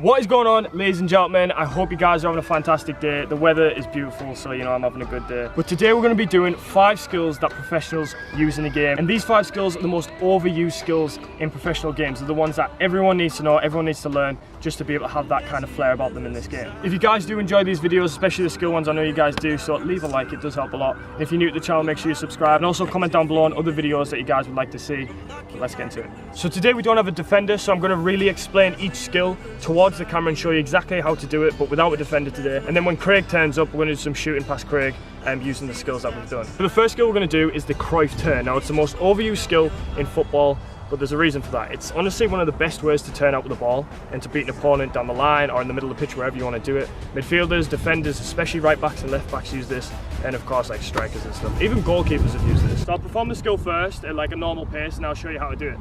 What is going on, ladies and gentlemen? I hope you guys are having a fantastic day. The weather is beautiful, so you know I'm having a good day. But today we're going to be doing 5 skills that professionals use in a game. And these 5 skills are the most overused skills in professional games. They're the ones that everyone needs to know, everyone needs to learn, just to be able to have that kind of flair about them in this game. If you guys do enjoy these videos, especially the skill ones, I know you guys do, so leave a like, it does help a lot. And if you're new to the channel, make sure you subscribe, and also comment down below on other videos that you guys would like to see. But let's get into it. So today we don't have a defender, so I'm going to really explain each skill towards the camera and show you exactly how to do it, but without a defender today. And then when Craig turns up, we're going to do some shooting past Craig using the skills that we've done. So the first skill we're going to do is the Cruyff turn. Now it's the most overused skill in football, but there's a reason for that. It's honestly one of the best ways to turn out with the ball and to beat an opponent down the line or in the middle of the pitch, wherever you want to do it. Midfielders, defenders, especially right backs and left backs use this, and of course like strikers and stuff. Even goalkeepers have used this. So I'll perform the skill first at like a normal pace and I'll show you how to do it.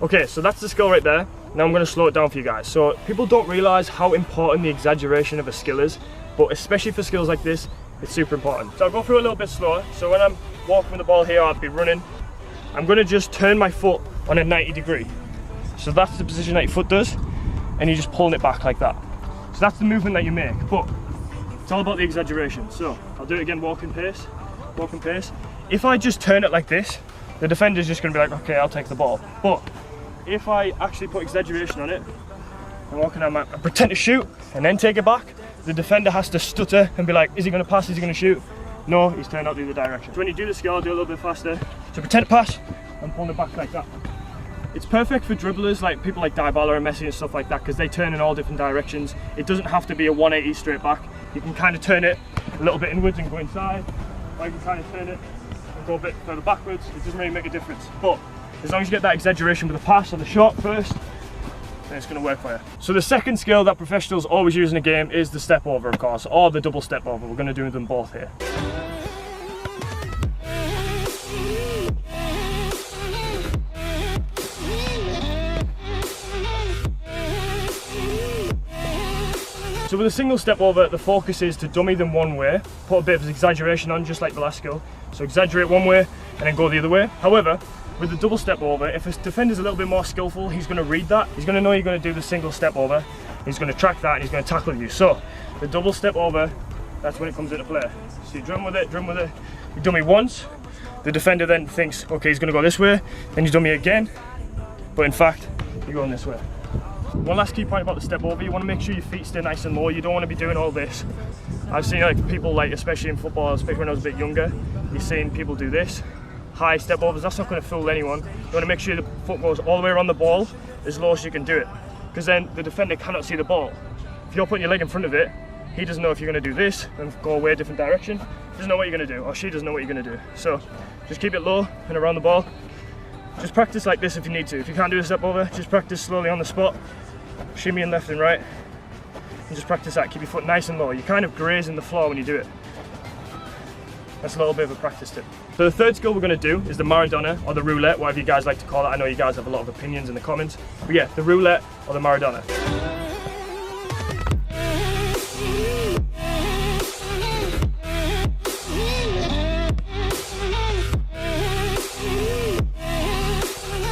Okay, so that's the skill right there. Now I'm going to slow it down for you guys. So people don't realise how important the exaggeration of a skill is, but especially for skills like this, it's super important. So I'll go through it a little bit slower. So when I'm walking with the ball here, I'll be running. I'm going to just turn my foot on a 90 degree. So that's the position that your foot does, and you're just pulling it back like that. So that's the movement that you make, but it's all about the exaggeration. So I'll do it again, walking pace, walking pace. If I just turn it like this, the defender's just going to be like, okay, I'll take the ball. But if I actually put exaggeration on it, I'm walking on my, I pretend to shoot and then take it back, the defender has to stutter and be like, is he going to pass, is he going to shoot? No, he's turned out the other direction. So when you do the skill, do a little bit faster. So pretend to pass and pull it back like that. It's perfect for dribblers like people like Dybala and Messi and stuff like that, because they turn in all different directions. It doesn't have to be a 180 straight back. You can kind of turn it a little bit inwards and go inside, or you can kind of turn it and go a bit further backwards. It doesn't really make a difference. But as long as you get that exaggeration with the pass or the shot first, then it's going to work for you. So the second skill that professionals always use in a game is the step over, of course, or the double step over. We're going to do them both here. So with a single step over, the focus is to dummy them one way, put a bit of exaggeration on, just like the last skill. So exaggerate one way and then go the other way. However, with the double step over, if a defender's a little bit more skillful, he's going to read that. He's going to know you're going to do the single step over. He's going to track that and he's going to tackle you. So the double step over, that's when it comes into play. So you drum with it, you dummy once. The defender then thinks, okay, he's going to go this way. Then you dummy again, but in fact, you're going this way. One last key point about the step over, you want to make sure your feet stay nice and low. You don't want to be doing all this. I've seen like people, like especially in football, especially when I was a bit younger, you've seen people do this. High step overs, that's not going to fool anyone. You want to make sure the foot goes all the way around the ball as low as you can do it, because then the defender cannot see the ball. If you're putting your leg in front of it, he doesn't know if you're going to do this and go away a different direction. He doesn't know what you're going to do, or she doesn't know what you're going to do. So just keep it low and around the ball. Just practice like this if you need to. If you can't do a step over, just practice slowly on the spot, shimmy in left and right, and just practice that. Keep your foot nice and low. You're kind of grazing the floor when you do it. That's a little bit of a practice tip. So the third skill we're going to do is the Maradona, or the roulette, whatever you guys like to call it. I know you guys have a lot of opinions in the comments. But yeah, the roulette or the Maradona.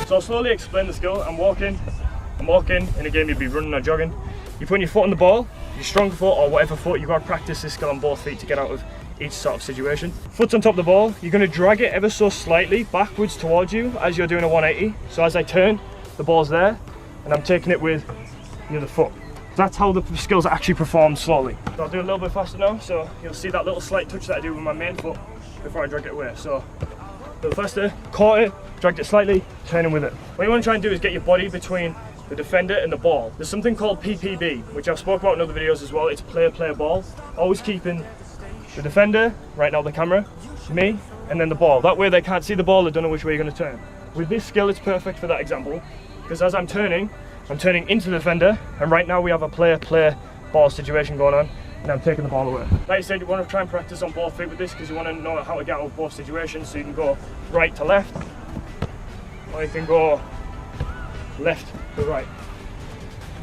So I'll slowly explain the skill. I'm walking. In a game you'd be running or jogging. You're putting your foot on the ball, your strong foot or whatever foot, you've got to practice this skill on both feet to get out of each sort of situation. Foot's on top of the ball, you're going to drag it ever so slightly backwards towards you as you're doing a 180. So as I turn, the ball's there and I'm taking it with the other foot. That's how the skills actually perform slowly. So I'll do it a little bit faster now, so you'll see that little slight touch that I do with my main foot before I drag it away. So a little faster, caught it, dragged it slightly, turning with it. What you want to try and do is get your body between the defender and the ball. There's something called PPB, which I've spoke about in other videos as well. It's player ball. Always keeping the defender, right now the camera, me, and then the ball. That way they can't see the ball, they don't know which way you're going to turn. With this skill, it's perfect for that example, because as I'm turning into the defender, and right now we have a player ball situation going on, and I'm taking the ball away. Like I said, you want to try and practice on both feet with this, because you want to know how to get out of both situations, so you can go right to left, or you can go left to right.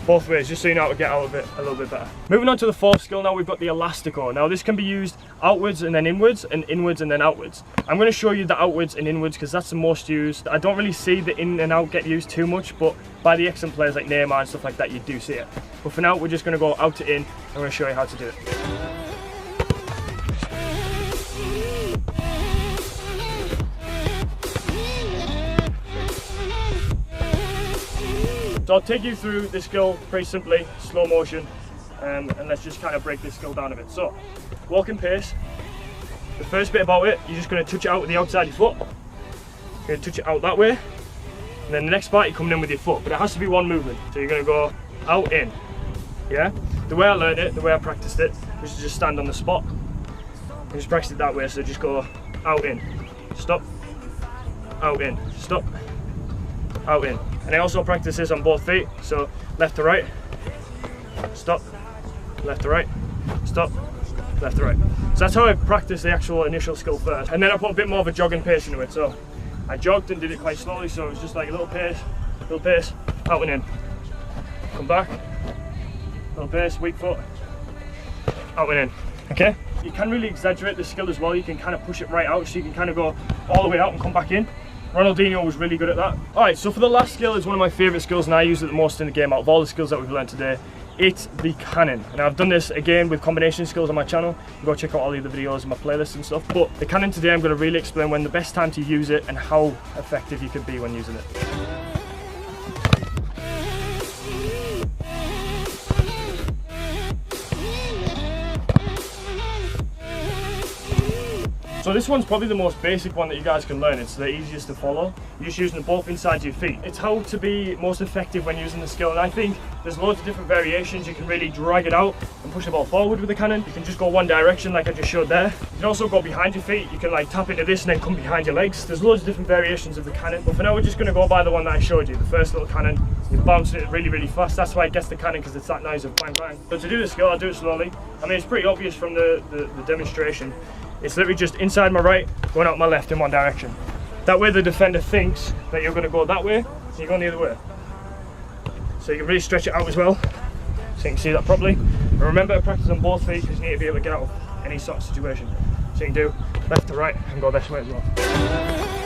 both ways, just so you know how to get out of it a little bit better. Moving on to the fourth skill now, we've got the elastico. Now this can be used outwards and then inwards, and inwards and then outwards. I'm going to show you the outwards and inwards because that's the most used. I don't really see the in and out get used too much, but by the excellent players like Neymar and stuff like that, you do see it. But for now, we're just going to go out to in. I'm going to show you how to do it. So I'll take you through this skill pretty simply, slow motion, and let's just kind of break this skill down a bit. So, walking pace, the first bit about it, you're just going to touch it out with the outside of your foot. You're going to touch it out that way, and then the next part you're coming in with your foot, but it has to be one movement. So you're going to go out, in, yeah? The way I learned it, the way I practiced it, was to just stand on the spot, and just practice it that way, so just go out, in, stop, out, in, stop, out, in. And I also practice this on both feet, so left to right, stop, left to right, stop, left to right. So that's how I practice the actual initial skill first. And then I put a bit more of a jogging pace into it. So I jogged and did it quite slowly, so it was just like a little pace, out and in. Come back, little pace, weak foot, out and in, okay? You can really exaggerate the skill as well. You can kind of push it right out, so you can kind of go all the way out and come back in. Ronaldinho was really good at that. Alright, so for the last skill, is one of my favourite skills and I use it the most in the game out of all the skills that we've learned today. It's the cannon. And I've done this again with combination skills on my channel. You can go check out all the other videos in my playlist and stuff. But the cannon today, I'm going to really explain when the best time to use it and how effective you can be when using it. So this one's probably the most basic one that you guys can learn. It's the easiest to follow. You're just using them both inside your feet. It's how to be most effective when using the skill, and I think there's loads of different variations. You can really drag it out and push the ball forward with the cannon. You can just go one direction like I just showed there. You can also go behind your feet. You can like tap into this and then come behind your legs. There's loads of different variations of the cannon, but for now we're just going to go by the one that I showed you, the first little cannon. You're bouncing it really, really fast. That's why it gets the cannon, because it's that noise of bang, bang. So to do the skill, I'll do it slowly. I mean, it's pretty obvious from the demonstration. It's literally just inside my right, going out my left in one direction. That way the defender thinks that you're going to go that way, so you're going the other way. So you can really stretch it out as well, so you can see that properly. And remember to practice on both feet, because you need to be able to get out of any sort of situation. So you can do left to right and go this way as well.